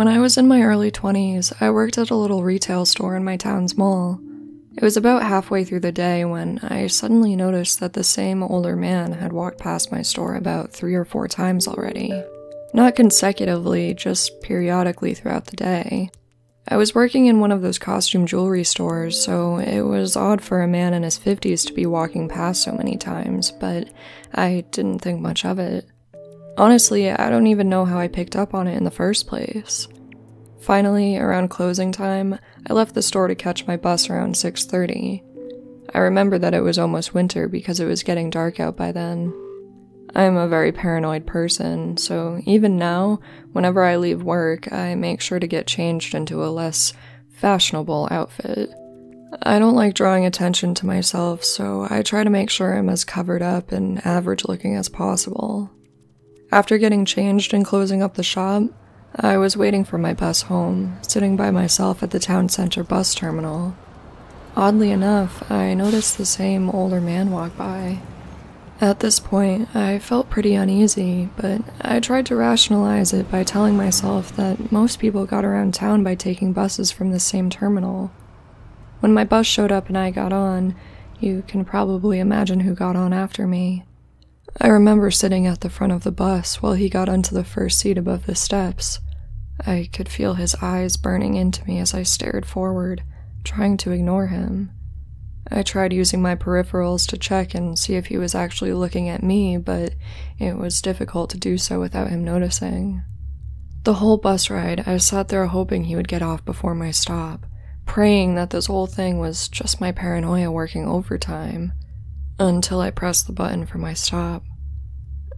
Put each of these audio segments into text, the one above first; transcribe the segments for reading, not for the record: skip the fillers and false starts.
When I was in my early 20s, I worked at a little retail store in my town's mall. It was about halfway through the day when I suddenly noticed that the same older man had walked past my store about 3 or 4 times already. Not consecutively, just periodically throughout the day. I was working in one of those costume jewelry stores, so it was odd for a man in his 50s to be walking past so many times, but I didn't think much of it. Honestly, I don't even know how I picked up on it in the first place. Finally, around closing time, I left the store to catch my bus around 6:30. I remember that it was almost winter because it was getting dark out by then. I'm a very paranoid person, so even now, whenever I leave work, I make sure to get changed into a less fashionable outfit. I don't like drawing attention to myself, so I try to make sure I'm as covered up and average looking as possible. After getting changed and closing up the shop, I was waiting for my bus home, sitting by myself at the town center bus terminal. Oddly enough, I noticed the same older man walk by. At this point, I felt pretty uneasy, but I tried to rationalize it by telling myself that most people got around town by taking buses from the same terminal. When my bus showed up and I got on, you can probably imagine who got on after me. I remember sitting at the front of the bus while he got onto the first seat above the steps. I could feel his eyes burning into me as I stared forward, trying to ignore him. I tried using my peripherals to check and see if he was actually looking at me, but it was difficult to do so without him noticing. The whole bus ride, I sat there hoping he would get off before my stop, praying that this whole thing was just my paranoia working overtime, until I pressed the button for my stop.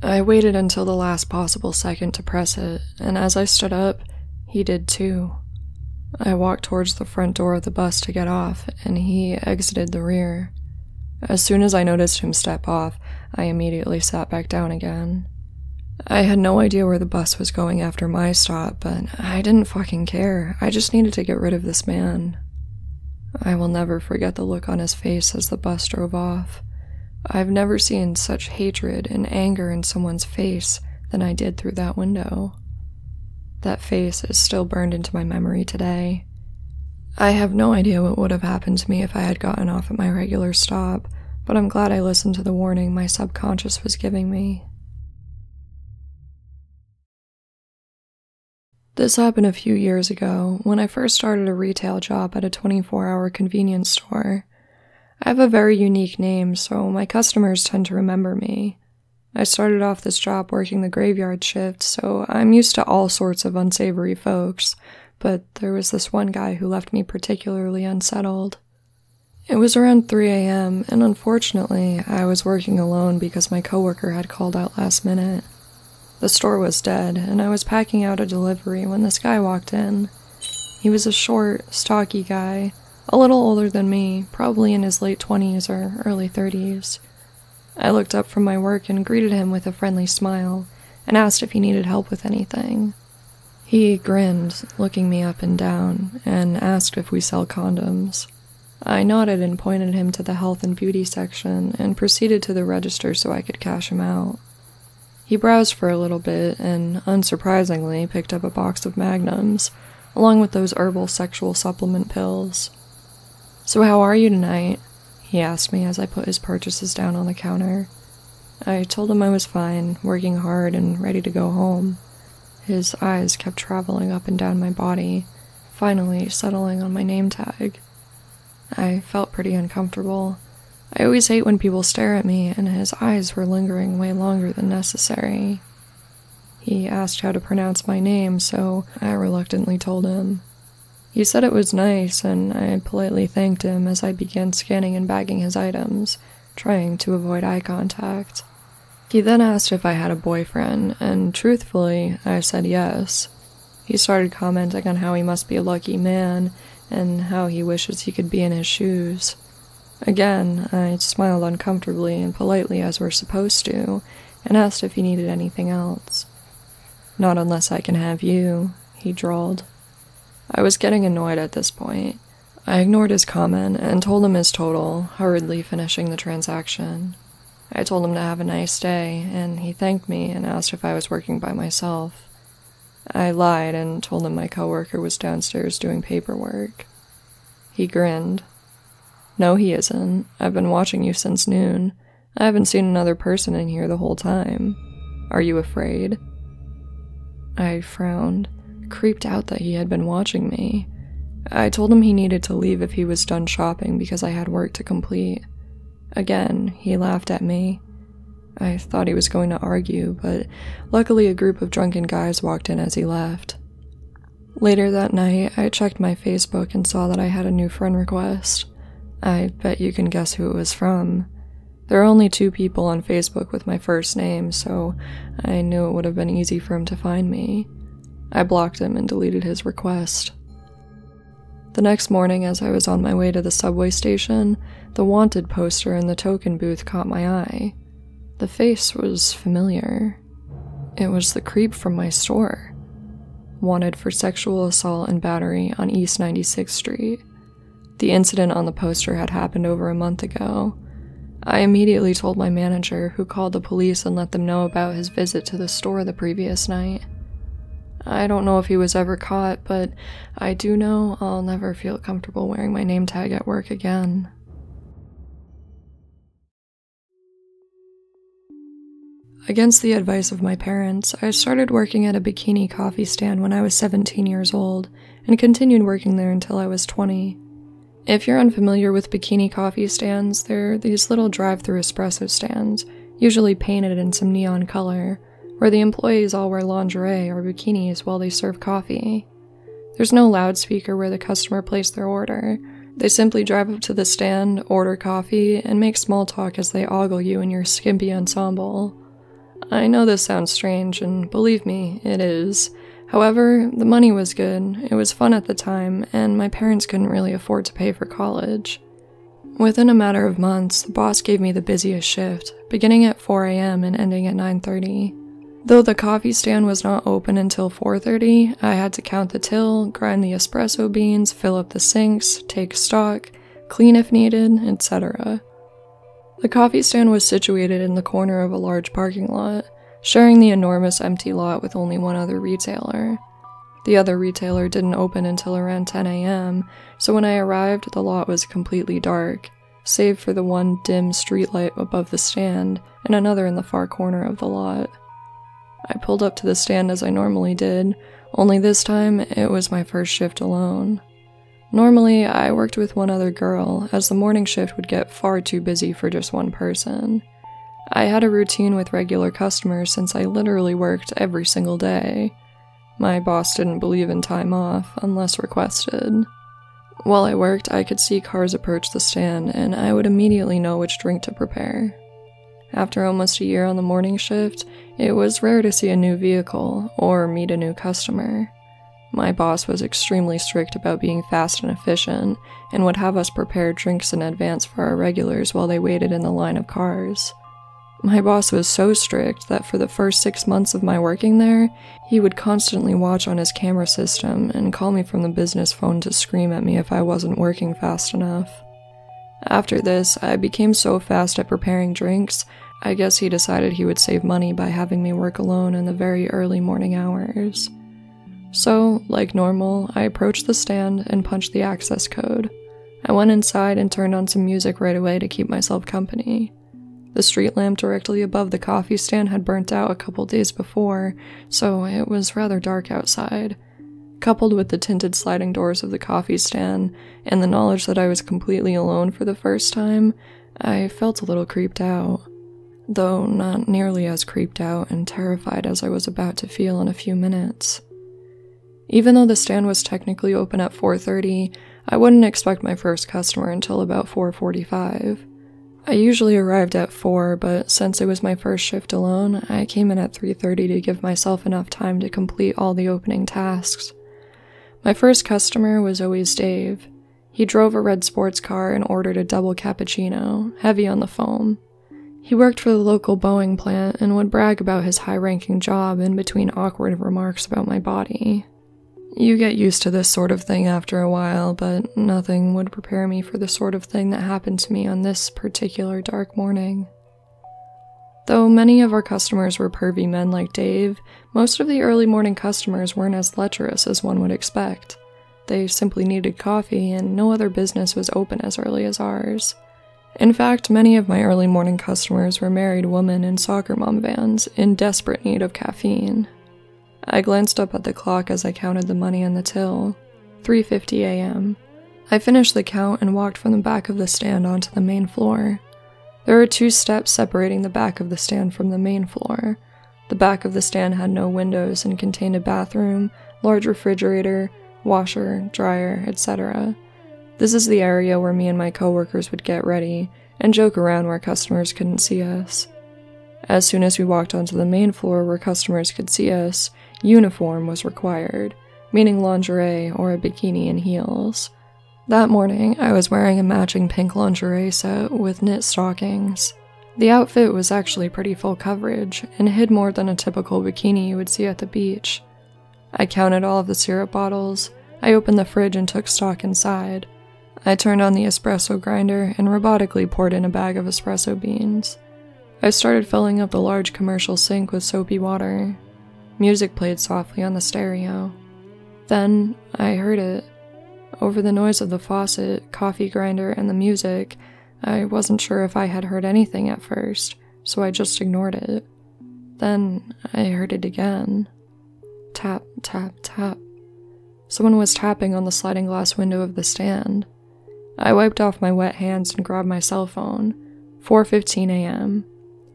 I waited until the last possible second to press it, and as I stood up, he did too. I walked towards the front door of the bus to get off, and he exited the rear. As soon as I noticed him step off, I immediately sat back down again. I had no idea where the bus was going after my stop, but I didn't fucking care. I just needed to get rid of this man. I will never forget the look on his face as the bus drove off. I've never seen such hatred and anger in someone's face than I did through that window. That face is still burned into my memory today. I have no idea what would have happened to me if I had gotten off at my regular stop, but I'm glad I listened to the warning my subconscious was giving me. This happened a few years ago, when I first started a retail job at a 24-hour convenience store. I have a very unique name, so my customers tend to remember me. I started off this job working the graveyard shift, so I'm used to all sorts of unsavory folks, but there was this one guy who left me particularly unsettled. It was around 3 a.m., and unfortunately, I was working alone because my coworker had called out last minute. The store was dead, and I was packing out a delivery when this guy walked in. He was a short, stocky guy, a little older than me, probably in his late 20s or early 30s. I looked up from my work and greeted him with a friendly smile, and asked if he needed help with anything. He grinned, looking me up and down, and asked if we sell condoms. I nodded and pointed him to the health and beauty section, and proceeded to the register so I could cash him out. He browsed for a little bit, and unsurprisingly picked up a box of Magnums, along with those herbal sexual supplement pills. "So how are you tonight?" he asked me as I put his purchases down on the counter. I told him I was fine, working hard and ready to go home. His eyes kept traveling up and down my body, finally settling on my name tag. I felt pretty uncomfortable. I always hate when people stare at me, and his eyes were lingering way longer than necessary. He asked how to pronounce my name, so I reluctantly told him. He said it was nice, and I politely thanked him as I began scanning and bagging his items, trying to avoid eye contact. He then asked if I had a boyfriend, and truthfully, I said yes. He started commenting on how he must be a lucky man, and how he wishes he could be in his shoes. Again, I smiled uncomfortably and politely as we're supposed to, and asked if he needed anything else. "Not unless I can have you," he drawled. I was getting annoyed at this point. I ignored his comment and told him his total, hurriedly finishing the transaction. I told him to have a nice day, and he thanked me and asked if I was working by myself. I lied and told him my coworker was downstairs doing paperwork. He grinned. No, he isn't. I've been watching you since noon. I haven't seen another person in here the whole time. Are you afraid? I frowned, creeped out that he had been watching me. I told him he needed to leave if he was done shopping because I had work to complete. Again, he laughed at me. I thought he was going to argue, but luckily a group of drunken guys walked in as he left. Later that night, I checked my Facebook and saw that I had a new friend request. I bet you can guess who it was from. There are only 2 people on Facebook with my first name, so I knew it would have been easy for him to find me. I blocked him and deleted his request. The next morning, as I was on my way to the subway station, the wanted poster in the token booth caught my eye. The face was familiar. It was the creep from my store. Wanted for sexual assault and battery on East 96th Street. The incident on the poster had happened over a month ago. I immediately told my manager, who called the police and let them know about his visit to the store the previous night. I don't know if he was ever caught, but I do know I'll never feel comfortable wearing my name tag at work again. Against the advice of my parents, I started working at a bikini coffee stand when I was 17 years old, and continued working there until I was 20. If you're unfamiliar with bikini coffee stands, they're these little drive-through espresso stands, usually painted in some neon color, where the employees all wear lingerie or bikinis while they serve coffee. There's no loudspeaker where the customer placed their order. They simply drive up to the stand, order coffee, and make small talk as they ogle you in your skimpy ensemble. I know this sounds strange, and believe me, it is. However, the money was good, it was fun at the time, and my parents couldn't really afford to pay for college. Within a matter of months, the boss gave me the busiest shift, beginning at 4 a.m. and ending at 9:30. Though the coffee stand was not open until 4:30, I had to count the till, grind the espresso beans, fill up the sinks, take stock, clean if needed, etc. The coffee stand was situated in the corner of a large parking lot, sharing the enormous empty lot with only one other retailer. The other retailer didn't open until around 10 a.m., so when I arrived, the lot was completely dark, save for the one dim streetlight above the stand and another in the far corner of the lot. I pulled up to the stand as I normally did, only this time it was my first shift alone. Normally, I worked with one other girl, as the morning shift would get far too busy for just one person. I had a routine with regular customers since I literally worked every single day. My boss didn't believe in time off, unless requested. While I worked, I could see cars approach the stand, and I would immediately know which drink to prepare. After almost a year on the morning shift, it was rare to see a new vehicle, or meet a new customer. My boss was extremely strict about being fast and efficient, and would have us prepare drinks in advance for our regulars while they waited in the line of cars. My boss was so strict that for the first 6 months of my working there, he would constantly watch on his camera system and call me from the business phone to scream at me if I wasn't working fast enough. After this, I became so fast at preparing drinks, I guess he decided he would save money by having me work alone in the very early morning hours. So, like normal, I approached the stand and punched the access code. I went inside and turned on some music right away to keep myself company. The street lamp directly above the coffee stand had burnt out a couple days before, so it was rather dark outside. Coupled with the tinted sliding doors of the coffee stand, and the knowledge that I was completely alone for the first time, I felt a little creeped out. Though not nearly as creeped out and terrified as I was about to feel in a few minutes. Even though the stand was technically open at 4:30, I wouldn't expect my first customer until about 4:45. I usually arrived at 4, but since it was my first shift alone, I came in at 3:30 to give myself enough time to complete all the opening tasks. My first customer was always Dave. He drove a red sports car and ordered a double cappuccino, heavy on the foam. He worked for the local Boeing plant and would brag about his high-ranking job in between awkward remarks about my body. You get used to this sort of thing after a while, but nothing would prepare me for the sort of thing that happened to me on this particular dark morning. Though many of our customers were pervy men like Dave, most of the early morning customers weren't as lecherous as one would expect. They simply needed coffee, and no other business was open as early as ours. In fact, many of my early morning customers were married women in soccer mom vans, in desperate need of caffeine. I glanced up at the clock as I counted the money on the till. 3:50 a.m. I finished the count and walked from the back of the stand onto the main floor. There were 2 steps separating the back of the stand from the main floor. The back of the stand had no windows and contained a bathroom, large refrigerator, washer, dryer, etc. This is the area where me and my coworkers would get ready and joke around where customers couldn't see us. As soon as we walked onto the main floor where customers could see us, uniform was required, meaning lingerie or a bikini and heels. That morning, I was wearing a matching pink lingerie set with knit stockings. The outfit was actually pretty full coverage and hid more than a typical bikini you would see at the beach. I counted all of the syrup bottles. I opened the fridge and took stock inside. I turned on the espresso grinder and robotically poured in a bag of espresso beans. I started filling up the large commercial sink with soapy water. Music played softly on the stereo. Then, I heard it. Over the noise of the faucet, coffee grinder, and the music, I wasn't sure if I had heard anything at first, so I just ignored it. Then, I heard it again. Tap, tap, tap. Someone was tapping on the sliding glass window of the stand. I wiped off my wet hands and grabbed my cell phone. 4:15 a.m.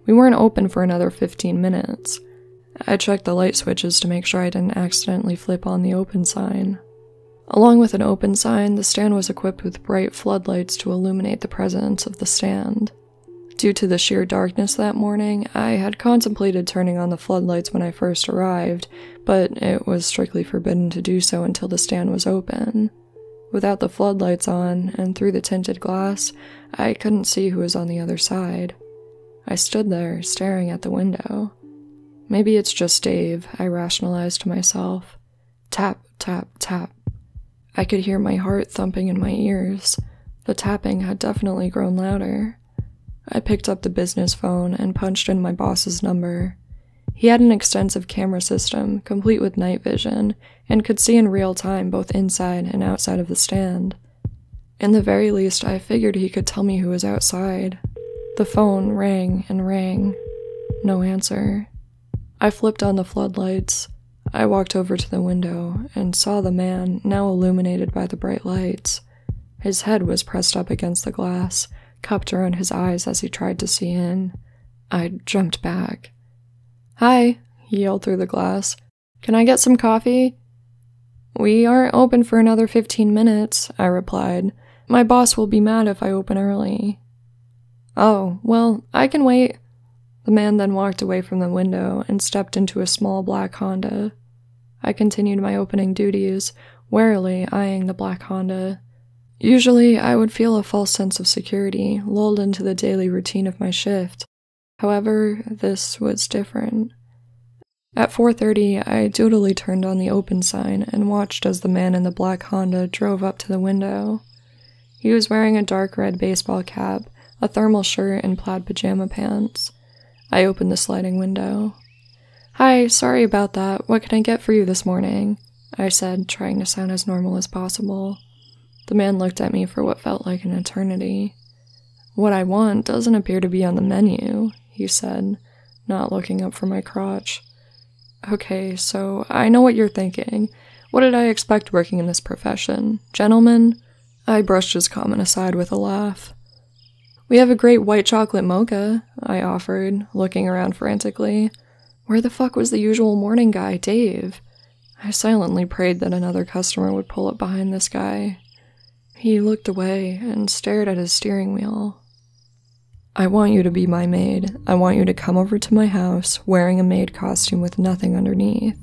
We weren't open for another 15 minutes. I checked the light switches to make sure I didn't accidentally flip on the open sign. Along with an open sign, the stand was equipped with bright floodlights to illuminate the presence of the stand. Due to the sheer darkness that morning, I had contemplated turning on the floodlights when I first arrived, but it was strictly forbidden to do so until the stand was open. Without the floodlights on, and through the tinted glass, I couldn't see who was on the other side. I stood there, staring at the window. Maybe it's just Dave, I rationalized to myself. Tap, tap, tap. I could hear my heart thumping in my ears. The tapping had definitely grown louder. I picked up the business phone and punched in my boss's number. He had an extensive camera system, complete with night vision, and could see in real time both inside and outside of the stand. In the very least, I figured he could tell me who was outside. The phone rang and rang. No answer. I flipped on the floodlights. I walked over to the window and saw the man, now illuminated by the bright lights. His head was pressed up against the glass, cupped around his eyes as he tried to see in. I jumped back. "Hi," he yelled through the glass. "Can I get some coffee?" "We aren't open for another 15 minutes, I replied. "My boss will be mad if I open early." "Oh, well, I can wait." The man then walked away from the window and stepped into a small black Honda. I continued my opening duties, warily eyeing the black Honda. Usually, I would feel a false sense of security, lulled into the daily routine of my shift. However, this was different. At 4:30, I doodily turned on the open sign and watched as the man in the black Honda drove up to the window. He was wearing a dark red baseball cap, a thermal shirt, and plaid pajama pants. I opened the sliding window. "Hi, sorry about that. What can I get for you this morning?" I said, trying to sound as normal as possible. The man looked at me for what felt like an eternity. "What I want doesn't appear to be on the menu," he said, not looking up from my crotch. "Okay, so I know what you're thinking. What did I expect working in this profession? Gentlemen?" I brushed his comment aside with a laugh. "We have a great white chocolate mocha," I offered, looking around frantically. Where the fuck was the usual morning guy, Dave? I silently prayed that another customer would pull up behind this guy. He looked away and stared at his steering wheel. "I want you to be my maid. I want you to come over to my house wearing a maid costume with nothing underneath.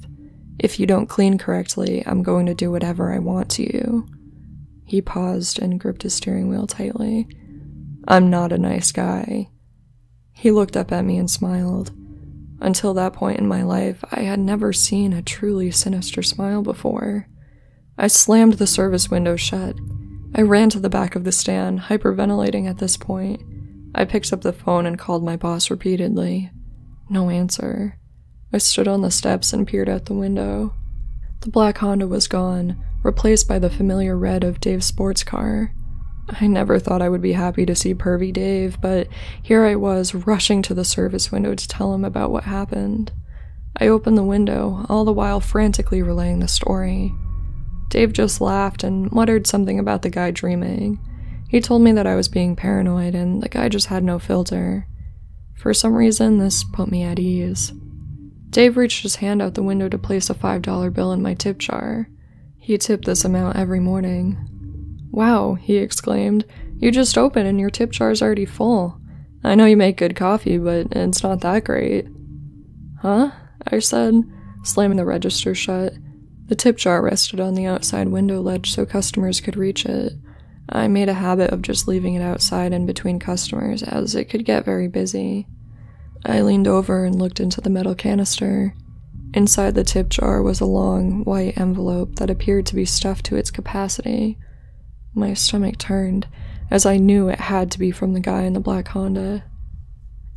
If you don't clean correctly, I'm going to do whatever I want to you." He paused and gripped his steering wheel tightly. "I'm not a nice guy." He looked up at me and smiled. Until that point in my life, I had never seen a truly sinister smile before. I slammed the service window shut. I ran to the back of the stand, hyperventilating at this point. I picked up the phone and called my boss repeatedly. No answer. I stood on the steps and peered out the window. The black Honda was gone, replaced by the familiar red of Dave's sports car. I never thought I would be happy to see pervy Dave, but here I was, rushing to the service window to tell him about what happened. I opened the window, all the while frantically relaying the story. Dave just laughed and muttered something about the guy dreaming. He told me that I was being paranoid, and the guy just had no filter. For some reason, this put me at ease. Dave reached his hand out the window to place a $5 bill in my tip jar. He tipped this amount every morning. "Wow," he exclaimed, "you just opened and your tip jar's already full. I know you make good coffee, but it's not that great." "Huh?" I said, slamming the register shut. The tip jar rested on the outside window ledge so customers could reach it. I made a habit of just leaving it outside in between customers, as it could get very busy. I leaned over and looked into the metal canister. Inside the tip jar was a long, white envelope that appeared to be stuffed to its capacity. My stomach turned, as I knew it had to be from the guy in the black Honda.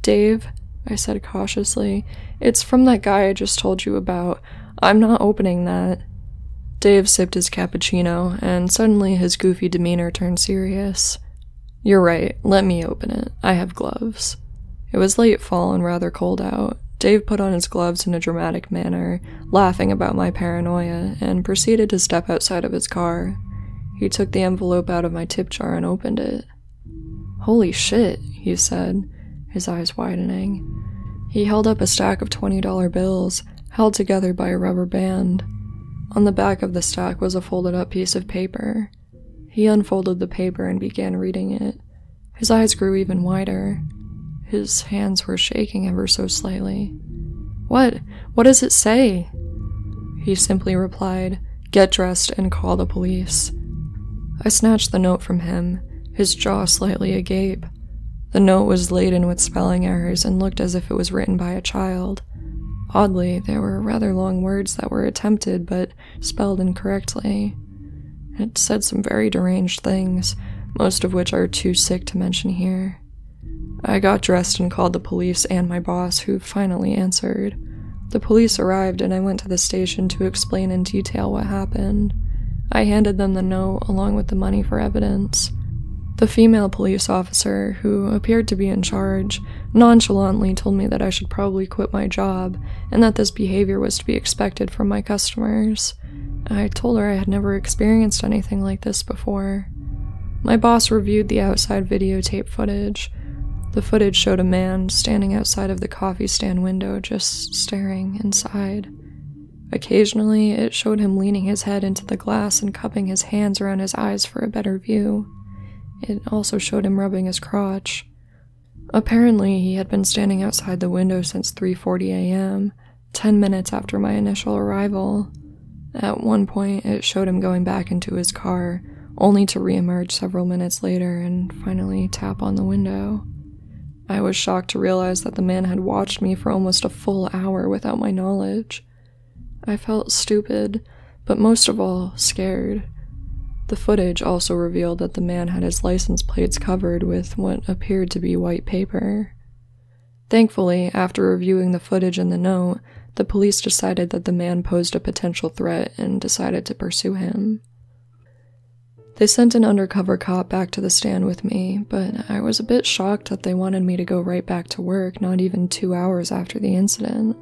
"Dave," I said cautiously, "it's from that guy I just told you about. I'm not opening that." Dave sipped his cappuccino, and suddenly his goofy demeanor turned serious. "You're right, let me open it. I have gloves." It was late fall and rather cold out. Dave put on his gloves in a dramatic manner, laughing about my paranoia, and proceeded to step outside of his car. He took the envelope out of my tip jar and opened it. "Holy shit," he said, his eyes widening. He held up a stack of $20 bills, held together by a rubber band. On the back of the stack was a folded-up piece of paper. He unfolded the paper and began reading it. His eyes grew even wider. His hands were shaking ever so slightly. What does it say?" He simply replied, "Get dressed and call the police." I snatched the note from him, his jaw slightly agape. The note was laden with spelling errors and looked as if it was written by a child. Oddly, there were rather long words that were attempted but spelled incorrectly. It said some very deranged things, most of which are too sick to mention here. I got dressed and called the police and my boss, who finally answered. The police arrived and I went to the station to explain in detail what happened. I handed them the note along with the money for evidence. The female police officer, who appeared to be in charge, nonchalantly told me that I should probably quit my job and that this behavior was to be expected from my customers. I told her I had never experienced anything like this before. My boss reviewed the outside videotape footage. The footage showed a man standing outside of the coffee stand window, just staring inside. Occasionally, it showed him leaning his head into the glass and cupping his hands around his eyes for a better view. It also showed him rubbing his crotch. Apparently, he had been standing outside the window since 3:40 a.m., 10 minutes after my initial arrival. At one point, it showed him going back into his car, only to re-emerge several minutes later and finally tap on the window. I was shocked to realize that the man had watched me for almost a full hour without my knowledge. I felt stupid, but most of all, scared. The footage also revealed that the man had his license plates covered with what appeared to be white paper. Thankfully, after reviewing the footage and the note, the police decided that the man posed a potential threat and decided to pursue him. They sent an undercover cop back to the stand with me, but I was a bit shocked that they wanted me to go right back to work not even 2 hours after the incident.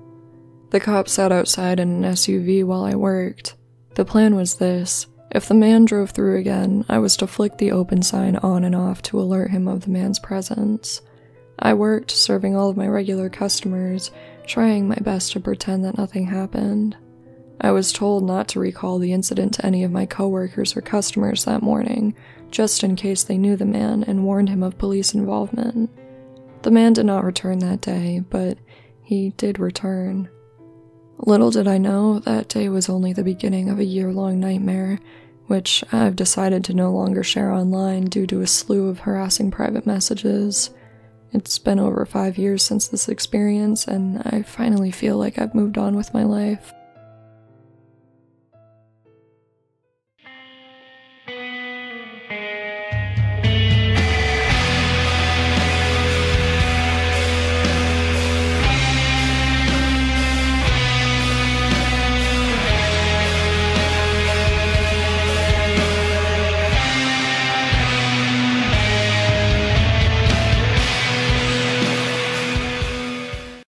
The cop sat outside in an SUV while I worked. The plan was this: if the man drove through again, I was to flick the open sign on and off to alert him of the man's presence. I worked, serving all of my regular customers, trying my best to pretend that nothing happened. I was told not to recall the incident to any of my coworkers or customers that morning, just in case they knew the man and warned him of police involvement. The man did not return that day, but he did return. Little did I know that day was only the beginning of a year-long nightmare, which I've decided to no longer share online due to a slew of harassing private messages. It's been over 5 years since this experience, and I finally feel like I've moved on with my life.